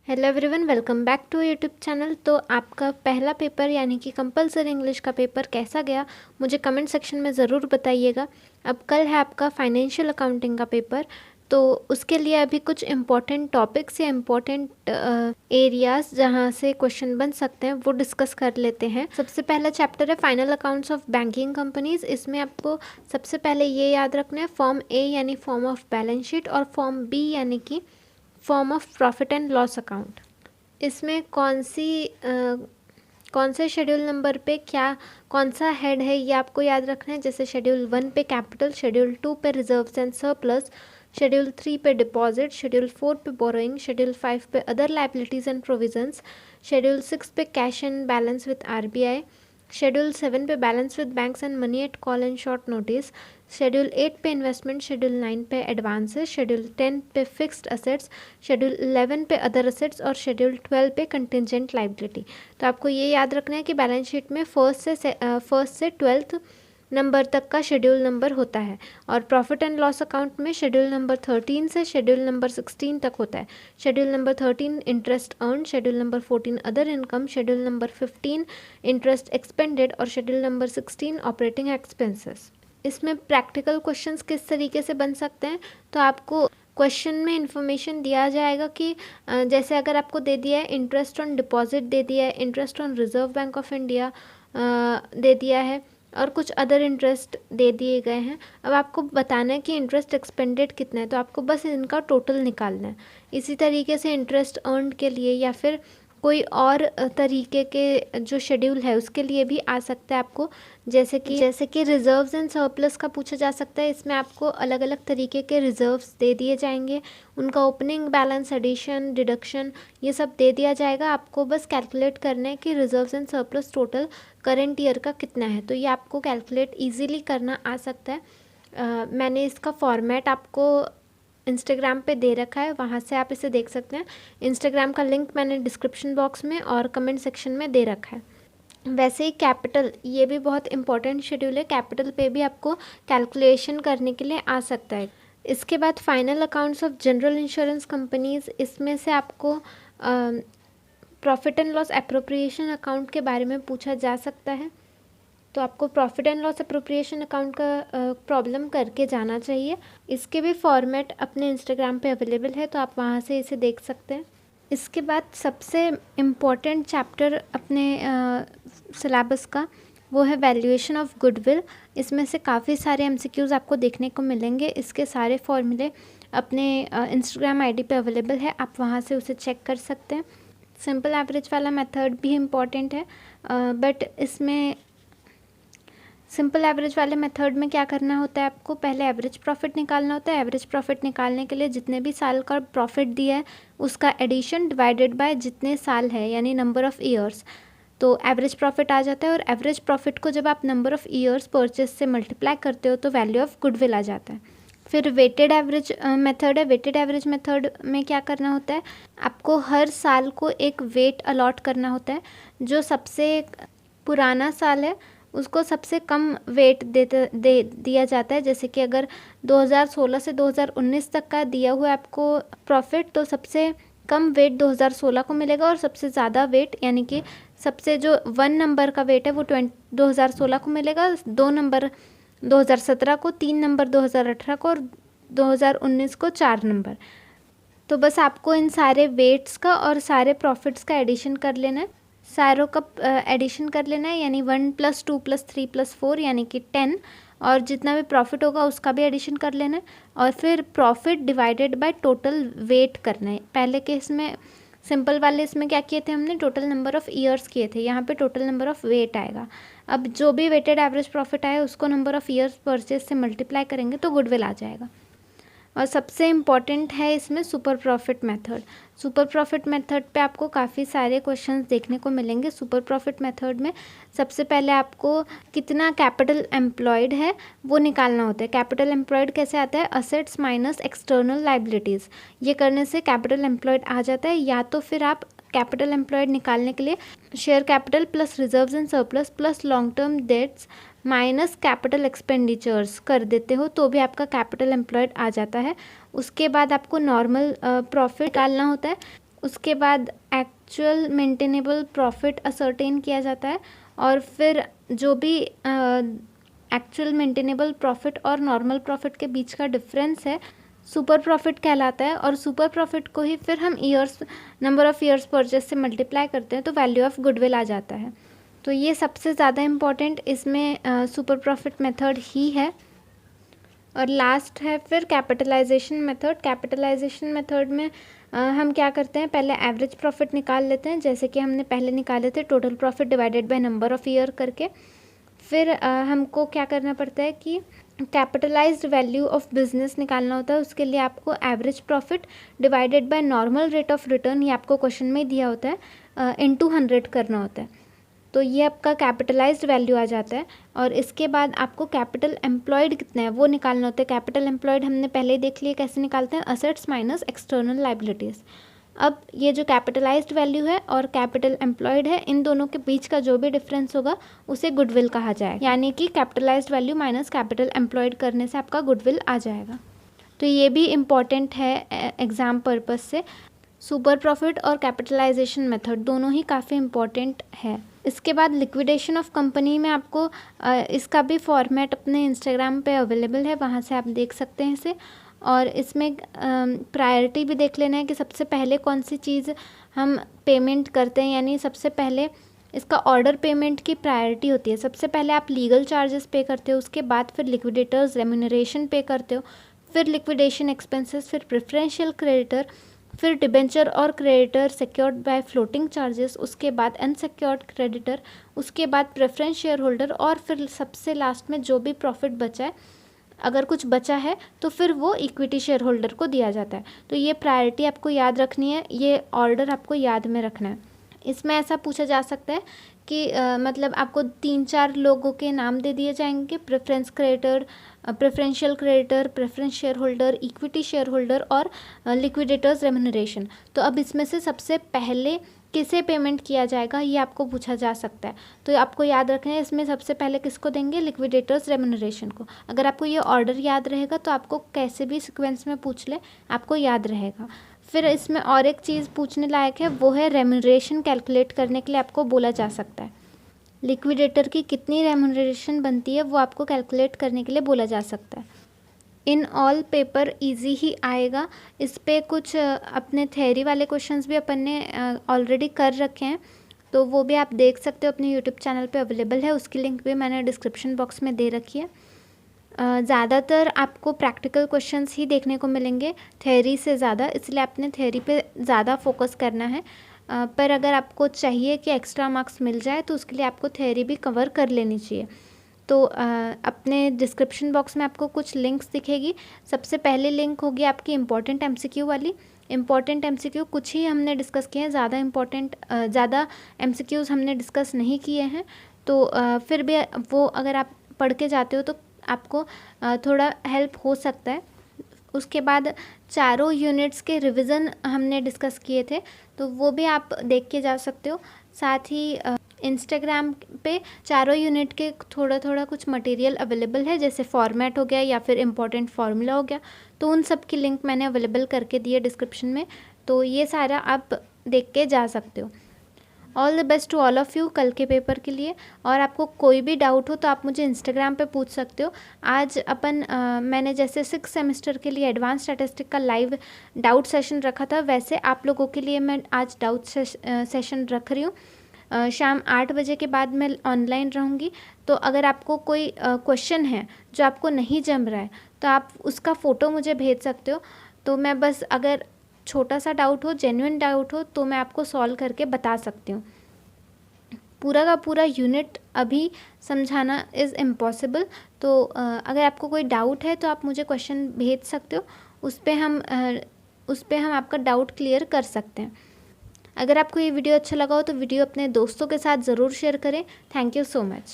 Hello everyone, welcome back to YouTube channel. तो आपका पहला पेपर यानी कि कंपलसरी इंग्लिश का पेपर कैसा गया मुझे कमेंट सेक्शन में ज़रूर बताइएगा। अब कल है आपका फाइनेंशियल अकाउंटिंग का पेपर, तो उसके लिए अभी कुछ इम्पॉर्टेंट टॉपिक्स या इम्पॉर्टेंट एरियाज जहाँ से क्वेश्चन बन सकते हैं वो डिस्कस कर लेते हैं। सबसे पहला चैप्टर है final accounts of banking companies. इसमें आपको सबसे पहले ये याद रखना है फॉर्म ए यानी फॉर्म ऑफ बैलेंस शीट और फॉर्म बी यानी कि form of profit and loss account. इसमें कौन से शेड्यूल नंबर पे क्या कौन सा हेड है ये आपको याद रखना है। जैसे शेड्यूल 1 पे कैपिटल, शेड्यूल 2 पे रिजर्व्स एंड सरप्लस, शेड्यूल 3 पे डिपॉजिट, शेड्यूल 4 पे बोरोइंग, शेड्यूल 5 पे other liabilities and provisions, schedule 6 पे cash and balance with RBI, schedule 7 पे balance with banks and money at call and short notice, schedule 8 पे investment, schedule 9 पे advances, schedule 10 पे fixed assets, schedule 11 पे other assets और schedule 12 पे contingent liability. तो आपको ये याद रखना है कि बैलेंस शीट में फर्स्ट से 12th नंबर तक का शेड्यूल नंबर होता है और प्रॉफिट एंड लॉस अकाउंट में शेड्यूल नंबर 13 से शेड्यूल नंबर 16 तक होता है। Schedule number 13 interest earn, schedule number 14 other income, schedule number 15 interest expanded और शेड्यूल नंबर 16 ऑपरेटिंग एक्सपेंसेस। इसमें प्रैक्टिकल क्वेश्चंस किस तरीके से बन सकते हैं, तो आपको क्वेश्चन में इंफॉर्मेशन दिया जाएगा कि जैसे अगर आपको दे दिया है इंटरेस्ट ऑन डिपॉजिट दे दिया है, interest on Reserve Bank of India दे दिया है और कुछ अदर इंटरेस्ट दे दिए गए हैं। अब आपको बताना है कि इंटरेस्ट एक्सपेंडेड कितना है, तो आपको बस इनका टोटल निकालना है। इसी तरीके से इंटरेस्ट अर्न के लिए या फिर कोई और तरीके के जो शेड्यूल है उसके लिए भी आ सकता है आपको, जैसे कि रिजर्व्स एंड सरप्लस का पूछा जा सकता है। इसमें आपको अलग अलग तरीके के रिजर्व्स दे दिए जाएंगे, उनका ओपनिंग बैलेंस, एडिशन, डिडक्शन ये सब दे दिया जाएगा। आपको बस कैलकुलेट करना है कि reserves and surplus total current year का कितना है, तो ये आपको कैलकुलेट ईजीली करना आ सकता है। मैंने इसका फॉर्मेट आपको इंस्टाग्राम पे दे रखा है, वहाँ से आप इसे देख सकते हैं। इंस्टाग्राम का लिंक मैंने डिस्क्रिप्शन बॉक्स में और कमेंट सेक्शन में दे रखा है। वैसे ही कैपिटल ये भी बहुत इंपॉर्टेंट शेड्यूल है, कैपिटल पे भी आपको कैलकुलेशन करने के लिए आ सकता है। इसके बाद final accounts of general insurance companies, इसमें से आपको profit and loss appropriation account के बारे में पूछा जा सकता है, तो आपको profit and loss appropriation account का प्रॉब्लम करके जाना चाहिए। इसके भी फॉर्मेट अपने इंस्टाग्राम पे अवेलेबल है, तो आप वहाँ से इसे देख सकते हैं। इसके बाद सबसे इम्पॉर्टेंट चैप्टर अपने सिलेबस का वो है वैल्यूएशन ऑफ गुडविल। इसमें से काफ़ी सारे एमसीक्यूज़ आपको देखने को मिलेंगे। इसके सारे फॉर्मूले अपने इंस्टाग्राम आईडी पे अवेलेबल है, आप वहाँ से उसे चेक कर सकते हैं। सिंपल एवरेज वाला मेथड भी इम्पॉर्टेंट है, बट इसमें सिंपल एवरेज वाले मेथड में क्या करना होता है, आपको पहले एवरेज प्रॉफिट निकालना होता है। एवरेज प्रॉफिट निकालने के लिए जितने भी साल का प्रॉफिट दिया है उसका एडिशन डिवाइडेड बाय जितने साल है यानी नंबर ऑफ़ ईयर्स, तो एवरेज प्रॉफिट आ जाता है। और एवरेज प्रॉफिट को जब आप नंबर ऑफ़ ईयर्स परचेज से मल्टीप्लाई करते हो तो वैल्यू ऑफ गुडविल आ जाता है। फिर वेटेड एवरेज मेथड है। वेटेड एवरेज मेथड में क्या करना होता है, आपको हर साल को एक वेट अलॉट करना होता है। जो सबसे पुराना साल है उसको सबसे कम वेट दे दिया जाता है। जैसे कि अगर 2016 से 2019 तक का दिया हुआ है आपको प्रॉफिट, तो सबसे कम वेट 2016 को मिलेगा और सबसे ज़्यादा वेट यानी कि सबसे जो 1 नंबर का वेट है वो 2016 को मिलेगा, 2 नंबर 2017 को, 3 नंबर 2018 को और 2019 को 4 नंबर। तो बस आपको इन सारे वेट्स का और सारे प्रॉफिट्स का एडिशन कर लेना है, सारों का एडिशन कर लेना है, यानी 1 + 2 + 3 + 4 यानी कि 10, और जितना भी प्रॉफिट होगा उसका भी एडिशन कर लेना है। और फिर profit divided by total weight करना है। पहले केस में सिंपल वाले इसमें क्या किए थे हमने, टोटल नंबर ऑफ़ ईयर्स किए थे, यहाँ पे टोटल नंबर ऑफ़ वेट आएगा। अब जो भी वेटेड एवरेज प्रॉफिट आए उसको नंबर ऑफ़ ईयर्स परचेज से मल्टीप्लाई करेंगे तो गुडविल आ जाएगा। और सबसे इम्पॉर्टेंट है इसमें super profit method. Super profit method पे आपको काफ़ी सारे क्वेश्चंस देखने को मिलेंगे। सुपर प्रॉफिट मेथड में सबसे पहले आपको कितना कैपिटल एम्प्लॉयड है वो निकालना होता है। कैपिटल एम्प्लॉयड कैसे आता है, असेट्स माइनस एक्सटर्नल लाइबिलिटीज़, ये करने से कैपिटल एम्प्लॉयड आ जाता है। या तो फिर आप कैपिटल एम्प्लॉयड निकालने के लिए share capital plus reserves and surplus plus long term debts minus capital expenditures कर देते हो तो भी आपका कैपिटल एम्प्लॉयड आ जाता है। उसके बाद आपको नॉर्मल प्रॉफिट निकालना होता है। उसके बाद एक्चुअल मेंटेनेबल प्रॉफिट असर्टेन किया जाता है, और फिर जो भी एक्चुअल मेंटेनेबल प्रॉफिट और नॉर्मल प्रॉफिट के बीच का डिफरेंस है सुपर प्रॉफिट कहलाता है, और सुपर प्रॉफिट को ही फिर हम years, number of years purchase से मल्टीप्लाई करते हैं तो वैल्यू ऑफ गुडविल आ जाता है। तो ये सबसे ज़्यादा इम्पॉर्टेंट इसमें सुपर प्रॉफिट मेथड ही है। और लास्ट है फिर कैपिटलाइजेशन मेथड। कैपिटलाइजेशन मेथड में हम क्या करते हैं, पहले एवरेज प्रॉफिट निकाल लेते हैं, जैसे कि हमने पहले निकाले थे total profit divided by number of year करके। फिर हमको क्या करना पड़ता है कि कैपिटलाइज्ड वैल्यू ऑफ बिजनेस निकालना होता है। उसके लिए आपको average profit divided by normal rate of return, ये आपको क्वेश्चन में दिया होता है, इनटू 100 करना होता है। तो ये आपका कैपिटलाइज्ड वैल्यू आ जाता है। और इसके बाद आपको कैपिटल एम्प्लॉयड कितना है वो निकालना होता है। कैपिटल एम्प्लॉयड हमने पहले ही देख लिया कैसे निकालते हैं, असेट्स माइनस एक्सटर्नल लाइबिलिटीज़। अब ये जो कैपिटलाइज्ड वैल्यू है और कैपिटल एम्प्लॉयड है, इन दोनों के बीच का जो भी डिफरेंस होगा उसे गुडविल कहा जाएगा, यानी कि capitalised value minus capital employed करने से आपका गुडविल आ जाएगा। तो ये भी इम्पॉर्टेंट है एग्ज़ाम पर्पस से। सुपर प्रॉफिट और कैपिटलाइजेशन मेथड दोनों ही काफ़ी इम्पॉर्टेंट है। इसके बाद लिक्विडेशन ऑफ कंपनी में आपको इसका भी फॉर्मेट अपने इंस्टाग्राम पे अवेलेबल है, वहाँ से आप देख सकते हैं इसे। और इसमें प्रायोरिटी भी देख लेना है कि सबसे पहले कौन सी चीज़ हम पेमेंट करते हैं, यानी सबसे पहले इसका ऑर्डर पेमेंट की प्रायोरिटी होती है। सबसे पहले आप लीगल चार्जेस पे करते हो, उसके बाद फिर लिक्विडेटर्स रेम्यूनरेशन पे करते हो, फिर लिक्विडेशन एक्सपेंसेस, फिर प्रेफरेंशियल क्रेडिटर, फिर डिबेंचर और creditor secured by floating charges, उसके बाद अनसिक्योर्ड क्रेडिटर, उसके बाद प्रेफरेंस शेयर होल्डर, और फिर सबसे लास्ट में जो भी प्रॉफिट बचा है, अगर कुछ बचा है तो फिर वो इक्विटी शेयर होल्डर को दिया जाता है। तो ये प्रायोरिटी आपको याद रखनी है, ये ऑर्डर आपको याद में रखना है। इसमें ऐसा पूछा जा सकता है कि मतलब आपको 3-4 लोगों के नाम दे दिए जाएंगे, preference creditor, preferential creditor, preference share holder, equity share holder और लिक्विडेटर्स रेम्यूनरेशन। तो अब इसमें से सबसे पहले किसे पेमेंट किया जाएगा ये आपको पूछा जा सकता है। तो आपको याद रखना है इसमें सबसे पहले किसको देंगे, लिक्विडेटर्स रेम्यूनरेशन को। अगर आपको ये ऑर्डर याद रहेगा तो आपको कैसे भी सीक्वेंस में पूछ ले आपको याद रहेगा। फिर इसमें और एक चीज़ पूछने लायक है, वो है रेम्यूनरेशन कैलकुलेट करने के लिए आपको बोला जा सकता है। लिक्विडेटर की कितनी रेम्यूनरेशन बनती है वो आपको कैलकुलेट करने के लिए बोला जा सकता है। इन ऑल पेपर इजी ही आएगा। इस पे कुछ अपने थ्योरी वाले क्वेश्चंस भी अपन ने ऑलरेडी कर रखे हैं, तो वो भी आप देख सकते हो, अपने यूट्यूब चैनल पे अवेलेबल है। उसकी लिंक भी मैंने डिस्क्रिप्शन बॉक्स में दे रखी है। ज़्यादातर आपको प्रैक्टिकल क्वेश्चंस ही देखने को मिलेंगे थ्योरी से ज़्यादा, इसलिए आपने थ्योरी पे ज़्यादा फोकस करना है। पर अगर आपको चाहिए कि एक्स्ट्रा मार्क्स मिल जाए तो उसके लिए आपको थ्योरी भी कवर कर लेनी चाहिए। तो अपने डिस्क्रिप्शन बॉक्स में आपको कुछ लिंक्स दिखेगी। सबसे पहले लिंक होगी आपकी इम्पॉर्टेंट एमसीक्यू वाली। इम्पॉर्टेंट एमसीक्यू कुछ ही हमने डिस्कस किए हैं, ज़्यादा एमसीक्यूज़ हमने डिस्कस नहीं किए हैं। तो फिर भी वो अगर आप पढ़ के जाते हो तो आपको थोड़ा हेल्प हो सकता है। उसके बाद चारों यूनिट्स के रिवीजन हमने डिस्कस किए थे, तो वो भी आप देख के जा सकते हो। साथ ही इंस्टाग्राम पे चारों यूनिट के थोड़ा थोड़ा कुछ मटेरियल अवेलेबल है, जैसे फॉर्मेट हो गया या फिर इम्पोर्टेंट फार्मूला हो गया, तो उन सब की लिंक मैंने अवेलेबल करके दी है डिस्क्रिप्शन में। तो ये सारा आप देख के जा सकते हो। All the best to all of you कल के पेपर के लिए। और आपको कोई भी डाउट हो तो आप मुझे इंस्टाग्राम पे पूछ सकते हो। आज मैंने जैसे 6th सेमेस्टर के लिए एडवांस स्टैटिस्टिक का लाइव डाउट सेशन रखा था, वैसे आप लोगों के लिए मैं आज डाउट सेशन रख रही हूँ। शाम 8 बजे के बाद मैं ऑनलाइन रहूँगी। तो अगर आपको कोई क्वेश्चन है जो आपको नहीं जम रहा है तो आप उसका फ़ोटो मुझे भेज सकते हो। तो मैं बस, अगर छोटा सा डाउट हो, जेन्युइन डाउट हो, तो मैं आपको सॉल्व करके बता सकती हूँ। पूरा का पूरा यूनिट अभी समझाना इज़ इम्पॉसिबल। तो अगर आपको कोई डाउट है तो आप मुझे क्वेश्चन भेज सकते हो, उस पे हम आपका डाउट क्लियर कर सकते हैं। अगर आपको ये वीडियो अच्छा लगा हो तो वीडियो अपने दोस्तों के साथ ज़रूर शेयर करें। Thank you so much.